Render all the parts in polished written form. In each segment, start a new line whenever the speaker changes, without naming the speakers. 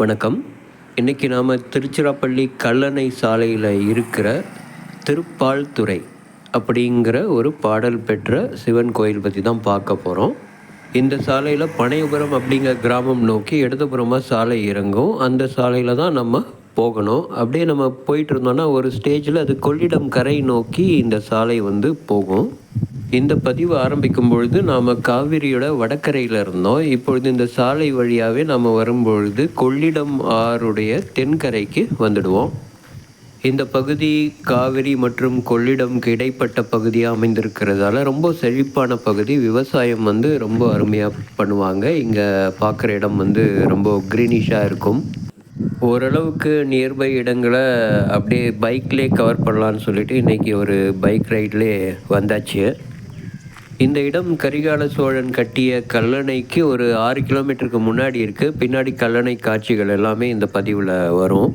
வணக்கம். இன்றைக்கி நாம் திருச்சிராப்பள்ளி கல்லணை சாலையில் இருக்கிற திருப்பால்துறை அப்படிங்கிற ஒரு பாடல் பெற்ற சிவன் கோயில் பற்றி தான் பார்க்க போகிறோம். இந்த சாலையில் பனையபுரம் அப்படிங்கிற கிராமம் நோக்கி இடதுபுறமாக சாலை இறங்கும். அந்த சாலையில் தான் நம்ம போகணும். அப்படியே நம்ம போயிட்டு இருந்தோம்னா ஒரு ஸ்டேஜில் அது கொள்ளிடம் கரை நோக்கி இந்த சாலை போகும். இந்த பதிவு ஆரம்பிக்கும் பொழுது நாம் காவிரியோட வடக்கரையில் இருந்தோம். இப்பொழுது இந்த சாலை வழியாகவே நாம் வரும்பொழுது கொள்ளிடம் ஆறுடைய தென்கரைக்கு வந்துடுவோம். இந்த பகுதி காவிரி மற்றும் கொள்ளிடம்க்கு இடைப்பட்ட பகுதியாக அமைந்திருக்கிறதால ரொம்ப செழிப்பான பகுதி. விவசாயம் ரொம்ப அருமையாக பண்ணுவாங்க. இங்கே பார்க்குற இடம் ரொம்ப க்ரீனிஷாக இருக்கும். ஓரளவுக்கு நியர்பை இடங்களை அப்படியே பைக்லேயே கவர் பண்ணலான்னு சொல்லிட்டு இன்றைக்கி ஒரு பைக் ரைட்லேயே வந்தாச்சு. இந்த இடம் கரிகால சோழன் கட்டிய கல்லணைக்கு ஒரு 6 கிலோமீட்டருக்கு முன்னாடி இருக்குது. பின்னாடி கல்லணை காட்சிகள் எல்லாமே இந்த பதிவில் வரும்.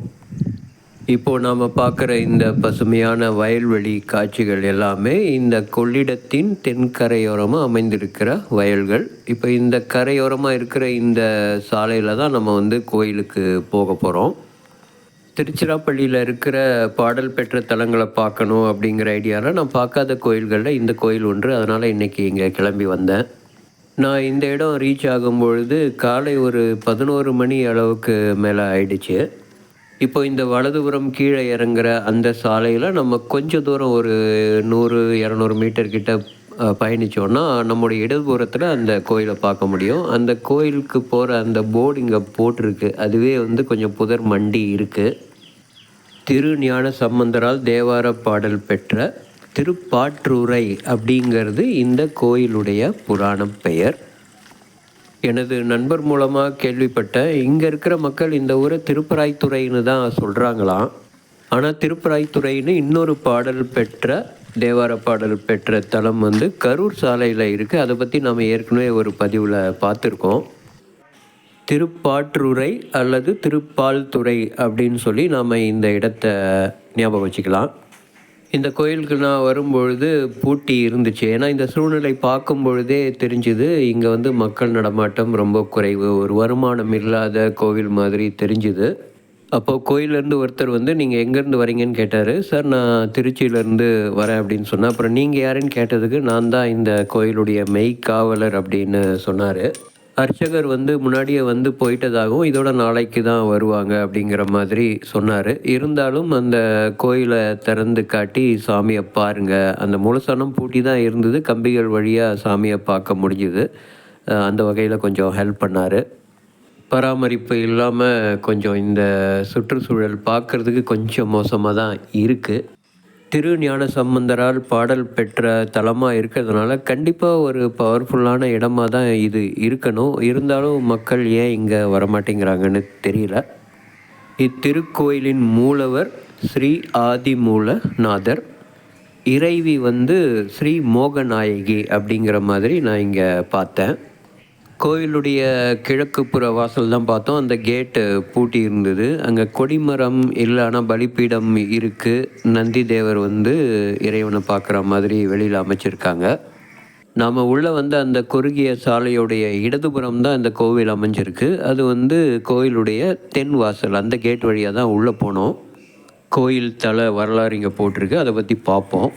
இப்போது நாம் பார்க்குற இந்த பசுமையான வயல்வெளி காட்சிகள் எல்லாமே இந்த கொள்ளிடத்தின் தென்கரையோரமாக அமைந்திருக்கிற வயல்கள். இப்போ இந்த கரையோரமாக இருக்கிற இந்த சாலையில் தான் நம்ம கோயிலுக்கு போக போகிறோம். திருச்சிராப்பள்ளியில் இருக்கிற பாடல் பெற்ற தலங்களை பார்க்கணும் அப்படிங்கிற ஐடியாவில் நான் பார்க்காத கோயில்களில் இந்த கோயில் ஒன்று. அதனால் இன்றைக்கி இங்கே கிளம்பி வந்தேன். நான் இந்த இடம் ரீச் ஆகும்பொழுது காலை ஒரு 11 மணி அளவுக்கு மேலே ஆயிடுச்சு. இப்போ இந்த வலதுபுறம் கீழே இறங்குற அந்த சாலையில் நம்ம கொஞ்சம் தூரம் ஒரு 100-200 மீட்டர் கிட்ட பயணித்தோன்னா நம்முடைய இடதுபுறத்தில் அந்த கோயிலை பார்க்க முடியும். அந்த கோயிலுக்கு போகிற அந்த போர்டு இங்கே போட்டிருக்கு. அதுவே கொஞ்சம் புதர் மண்டி இருக்குது. திருஞான சம்பந்தரால் தேவார பாடல் பெற்ற திருப்பாற்றுறை அப்படிங்கிறது இந்த கோயிலுடைய புராண பெயர். எனது நண்பர் மூலமாக கேள்விப்பட்டேன். இங்கே இருக்கிற மக்கள் இந்த ஊரை திருப்பராய்த்துறைன்னு தான் சொல்கிறாங்களாம். ஆனால் திருப்பராய்த்துறைன்னு இன்னொரு பாடல் பெற்ற தேவார பாடல் பெற்ற தலம் கரூர் சாலையில் இருக்குது. அதை பற்றி நாம் ஏற்கனவே ஒரு பதிவில் பார்த்துருக்கோம். திருப்பாற்றுறை அல்லது திருப்பால்துறை அப்படின்னு சொல்லி நாம் இந்த இடத்த ஞாபகம் வச்சுக்கலாம். இந்த கோயிலுக்கு நான் வரும்பொழுது பூட்டி இருந்துச்சு. ஏன்னா இந்த சூழ்நிலை பார்க்கும் பொழுதே தெரிஞ்சுது இங்கே மக்கள் நடமாட்டம் ரொம்ப குறைவு, ஒரு வருமானம் இல்லாத கோவில் மாதிரி தெரிஞ்சுது. அப்போது கோயிலேருந்து ஒருத்தர் நீங்கள் எங்கேருந்து வரீங்கன்னு கேட்டார். சார் நான் திருச்சியிலேருந்து வரேன் அப்படின்னு சொன்னேன். அப்புறம் நீங்கள் யாருன்னு கேட்டதுக்கு நான் தான் இந்த கோயிலுடைய மெய்க்காவலர் அப்படின்னு சொன்னார். அர்ச்சகர் முன்னாடியே போயிட்டதாகவும் இதோட நாளைக்கு தான் வருவாங்க அப்படிங்கிற மாதிரி சொன்னார். இருந்தாலும் அந்த கோயிலை திறந்து காட்டி சாமியை பாருங்கள், அந்த முழுசனம் பூட்டி தான் இருந்தது, கம்பிகள் வழியாக சாமியை பார்க்க முடிஞ்சுது. அந்த வகையில் கொஞ்சம் ஹெல்ப் பண்ணார். பராமரிப்பு இல்லாமல் கொஞ்சம் இந்த சுற்றுச்சூழல் பார்க்குறதுக்கு கொஞ்சம் மோசமாக தான் இருக்குது. திருஞான சம்பந்தரால் பாடல் பெற்ற தலமாக இருக்கிறதுனால கண்டிப்பாக ஒரு பவர்ஃபுல்லான இடமா தான் இது இருக்கணும். இருந்தாலும் மக்கள் ஏன் இங்கே வரமாட்டேங்கிறாங்கன்னு தெரியல. இத்திருக்கோயிலின் மூலவர் ஸ்ரீ ஆதிமூலநாதர், இறைவி ஸ்ரீ மோகநாயகி அப்படிங்கிற மாதிரி நான் இங்கே பார்த்தேன். கோயிலுடைய கிழக்கு புற வாசல் தான் பார்த்தோம். அந்த கேட்டு பூட்டி இருந்தது. அங்கே கொடிமரம் இல்லை, ஆனால் பலிப்பீடம் இருக்குது. நந்தி தேவர் இறைவனை பார்க்குற மாதிரி வெளியில் அமைச்சிருக்காங்க. நாம் உள்ளே அந்த குறுகிய சாலையுடைய இடதுபுறம் தான் இந்த கோவில் அமைஞ்சிருக்கு. அது கோயிலுடைய தென் வாசல். அந்த கேட் வழியாக தான் உள்ளே போனோம். கோயில் தல வரலாறு இங்கே போட்டிருக்கு, அதை பற்றி பார்ப்போம்.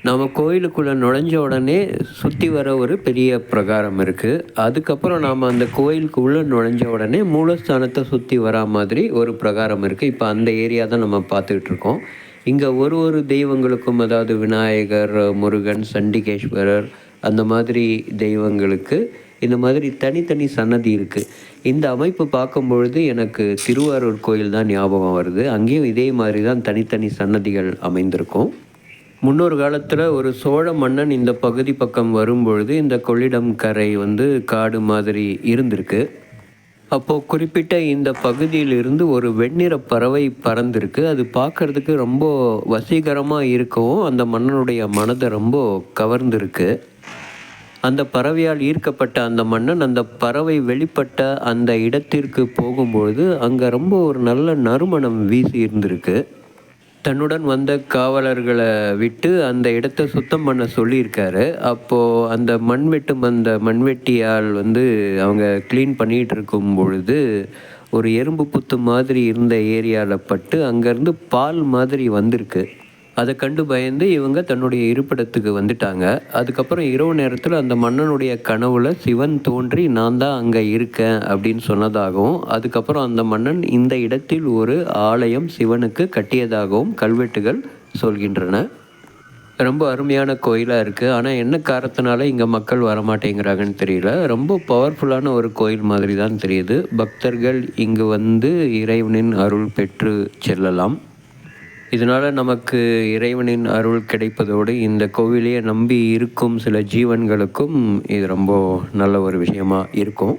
நம்ம கோயிலுக்குள்ளே நுழைஞ்ச உடனே சுற்றி வர ஒரு பெரிய பிரகாரம் இருக்குது. அதுக்கப்புறம் நாம் அந்த கோயிலுக்குள்ளே நுழைஞ்ச உடனே மூலஸ்தானத்தை சுற்றி வரா மாதிரி ஒரு பிரகாரம் இருக்குது. இப்போ அந்த ஏரியா தான் நம்ம பார்த்துக்கிட்டு இருக்கோம். இங்கே ஒரு தெய்வங்களுக்கும், அதாவது விநாயகர், முருகன், சண்டிகேஸ்வரர், அந்த மாதிரி தெய்வங்களுக்கு இந்த மாதிரி தனித்தனி சன்னதி இருக்குது. இந்த அமைப்பு பார்க்கும்பொழுது எனக்கு திருவாரூர் கோயில் தான் ஞாபகம் வருது. அங்கேயும் இதே மாதிரி தான் தனித்தனி சன்னதிகள் அமைந்திருக்கும். முன்னொரு காலத்தில் ஒரு சோழ மன்னன் இந்த பகுதி பக்கம் வரும்பொழுது இந்த கொள்ளிடம் கரை காடு மாதிரி இருந்திருக்கு. அப்போது குறிப்பிட்ட இந்த பகுதியிலிருந்து ஒரு வெண்ணிற பறவை பறந்திருக்கு. அது பார்க்குறதுக்கு ரொம்ப வசீகரமாக இருக்கவும் அந்த மன்னனுடைய மனதை ரொம்ப கவர்ந்திருக்கு. அந்த பறவையால் ஈர்க்கப்பட்ட அந்த மன்னன் அந்த பறவை வெளிப்பட்ட அந்த இடத்திற்கு போகும்பொழுது அங்கே ரொம்ப ஒரு நல்ல நறுமணம் வீசி இருந்திருக்கு. தன்னுடன் வந்த காவலர்களை விட்டு அந்த இடத்த சுத்தம் பண்ண சொல்லியிருக்காரு. அப்போது அந்த மண்வெட்டியால் அவங்க க்ளீன் பண்ணிகிட்டு இருக்கும் பொழுது ஒரு எறும்பு புத்து மாதிரி இருந்த ஏரியாவில் பட்டு அங்கேருந்து பால் மாதிரி வந்திருக்கு. அதை கண்டு பயந்து இவங்க தன்னுடைய இருப்பிடத்துக்கு வந்துட்டாங்க. அதுக்கப்புறம் இரவு நேரத்தில் அந்த மன்னனுடைய கனவுல சிவன் தோன்றி நான் தான் அங்கே இருக்கேன் அப்படின்னு சொன்னதாகவும், அதுக்கப்புறம் அந்த மன்னன் இந்த இடத்தில் ஒரு ஆலயம் சிவனுக்கு கட்டியதாகவும் கல்வெட்டுகள் சொல்கின்றன. ரொம்ப அருமையான கோயிலாக இருக்குது. ஆனால் என்ன காரணத்தினால இங்கே மக்கள் வரமாட்டேங்கிறாங்கன்னு தெரியல. ரொம்ப பவர்ஃபுல்லான ஒரு கோயில் மாதிரி தான் தெரியுது. பக்தர்கள் இங்கு வந்து இறைவனின் அருள் பெற்று செல்லலாம். இதனால் நமக்கு இறைவனின் அருள் கிடைப்பதோடு இந்த கோவிலையே நம்பி இருக்கும் சில ஜீவன்களுக்கும் இது ரொம்ப நல்ல ஒரு விஷயமா இருக்கும்.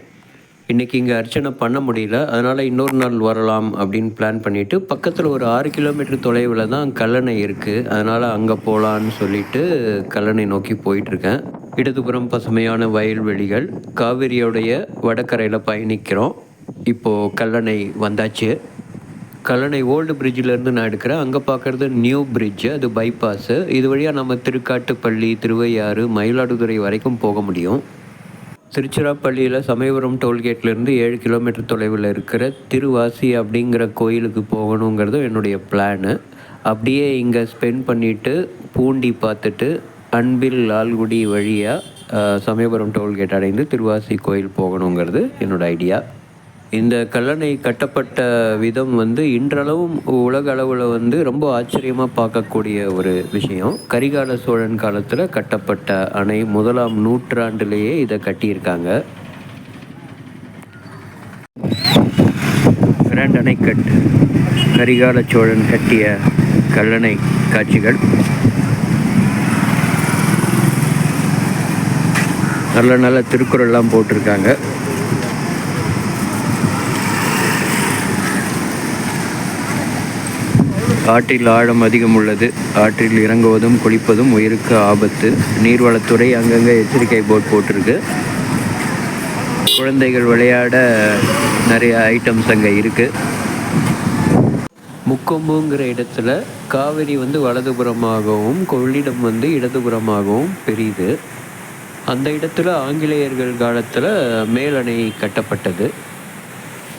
இன்றைக்கி இங்கே அர்ச்சனை பண்ண முடியல, அதனால் இன்னொரு நாள் வரலாம் அப்படின்னு பிளான் பண்ணிவிட்டு பக்கத்தில் ஒரு 6 கிலோமீட்டர் தொலைவில் தான் கல்லணை இருக்குது. அதனால் அங்கே போகலான்னு சொல்லிட்டு கல்லணை நோக்கி போயிட்டுருக்கேன். இடதுபுறம் பசுமையான வயல்வெளிகள், காவிரியோடைய வடக்கரையில் பயணிக்கிறோம். இப்போது கல்லணை வந்தாச்சு. கல்லணை ஓல்டு பிரிட்ஜிலேருந்து நான் எடுக்கிறேன். அங்கே பார்க்குறது நியூ பிரிட்ஜு, அது பைபாஸு. இது வழியாக நம்ம திருக்காட்டுப்பள்ளி, திருவையாறு, மயிலாடுதுறை வரைக்கும் போக முடியும். திருச்சிராப்பள்ளியில் சமயபுரம் டோல்கேட்லேருந்து 7 கிலோமீட்டர் தொலைவில் இருக்கிற திருவாசி அப்படிங்கிற கோயிலுக்கு போகணுங்கிறது என்னுடைய பிளானு. அப்படியே இங்கே ஸ்பெண்ட் பண்ணிவிட்டு பூண்டி பார்த்துட்டு அன்பில் லால்குடி வழியாக சமயபுரம் டோல்கேட் அடைந்து திருவாசி கோயில் போகணுங்கிறது என்னோடய ஐடியா. இந்த கல்லணை கட்டப்பட்ட விதம் வந்து இன்றளவும் உலக அளவில் வந்து ரொம்ப ஆச்சரியமாக பார்க்கக்கூடிய ஒரு விஷயம். கரிகால சோழன் காலத்தில் கட்டப்பட்ட அணை, 1ஆம் நூற்றாண்டிலேயே இதை கட்டியிருக்காங்க. கிராண்ட் அணைக்கட், கரிகால சோழன் கட்டிய கல்லணை காட்சிகள். நல்ல நல்ல திருக்குறள்லாம் போட்டிருக்காங்க. ஆற்றில் ஆழம் அதிகம் உள்ளது. ஆற்றில் இறங்குவதும் குளிப்பதும் உயிருக்கு ஆபத்து. நீர்வளத்துறை அங்கங்கே எச்சரிக்கை போர்டு போட்டிருக்கு. குழந்தைகள் விளையாட நிறைய ஐட்டம்ஸ் அங்கே இருக்குது. முக்கொம்புங்கிற இடத்துல காவிரி வந்து வலதுபுறமாகவும் கொள்ளிடம் வந்து இடதுபுறமாகவும் பிரியுது. அந்த இடத்துல ஆங்கிலேயர்கள் காலத்தில் மேலணை கட்டப்பட்டது.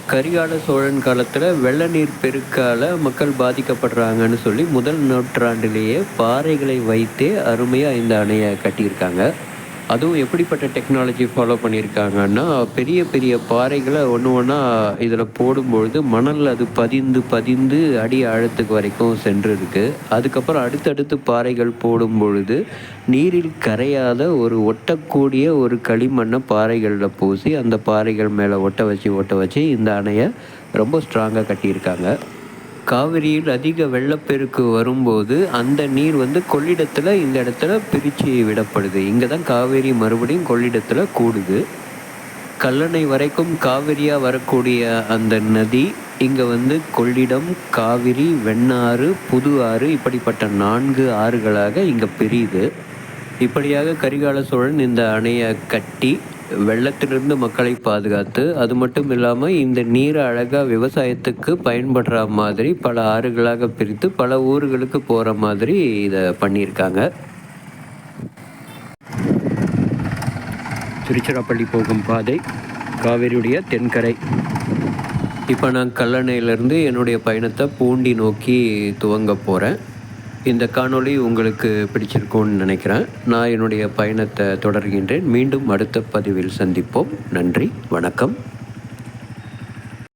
கரிகால சோழன் காலத்தில் வெள்ள நீர் பெருக்கால் மக்கள் பாதிக்கப்படுறாங்கன்னு சொல்லி 1 நூற்றாண்டிலேயே பாறைகளை வைத்தே அருமையாக இந்த அணையை கட்டியிருக்காங்க. அதுவும் எப்படிப்பட்ட டெக்னாலஜி ஃபாலோ பண்ணியிருக்காங்கன்னா, பெரிய பெரிய பாறைகளை ஒன்று ஒன்றா இதில் போடும்பொழுது மணல் அது பதிந்து பதிந்து அடி ஆழத்துக்கு வரைக்கும் சென்றிருக்கு. அதுக்கப்புறம் அடுத்தடுத்து பாறைகள் போடும் பொழுது நீரில் கரையாத ஒரு ஒட்டக்கூடிய ஒரு களிமண்ணை பாறைகளில் பூசி அந்த பாறைகள் மேலே ஒட்ட வச்சு இந்த அணையை ரொம்ப ஸ்ட்ராங்காக கட்டியிருக்காங்க. காவிரியில் அதிக வெள்ளப்பெருக்கு வரும்போது அந்த நீர் வந்து கொள்ளிடத்தில் இந்த இடத்துல பிரித்து விடப்படுது. இங்கே தான் காவேரி மறுபடியும் கொள்ளிடத்தில் கூடுது. கல்லணை வரைக்கும் காவிரியாக வரக்கூடிய அந்த நதி இங்கே வந்து கொள்ளிடம், காவிரி, வெண்ணாறு, புது ஆறு இப்படிப்பட்ட 4 ஆறுகளாக இங்கே பிரியுது. இப்படியாக கரிகால சோழன் இந்த அணையை கட்டி வெள்ளத்திலிருந்து மக்களை பாதுகாத்து, அது மட்டும் இல்லாமல் இந்த நீரை அழகாக விவசாயத்துக்கு பயன்படுற மாதிரி பல ஆறுகளாக பிரித்து பல ஊர்களுக்கு போகிற மாதிரி இதை பண்ணியிருக்காங்க. திருச்சிராப்பள்ளி போகும் பாதை, காவிரியுடைய தென்கரை. இப்போ நான் கல்லணையிலேருந்து என்னுடைய பயணத்தை பூண்டி நோக்கி துவங்க போகிறேன். இந்த காணொளி உங்களுக்கு பிடிச்சிருக்கும்னு நினைக்கிறேன். நான் என்னுடைய பயணத்தை தொடர்கின்றேன். மீண்டும் அடுத்த பதிவில் சந்திப்போம். நன்றி, வணக்கம்.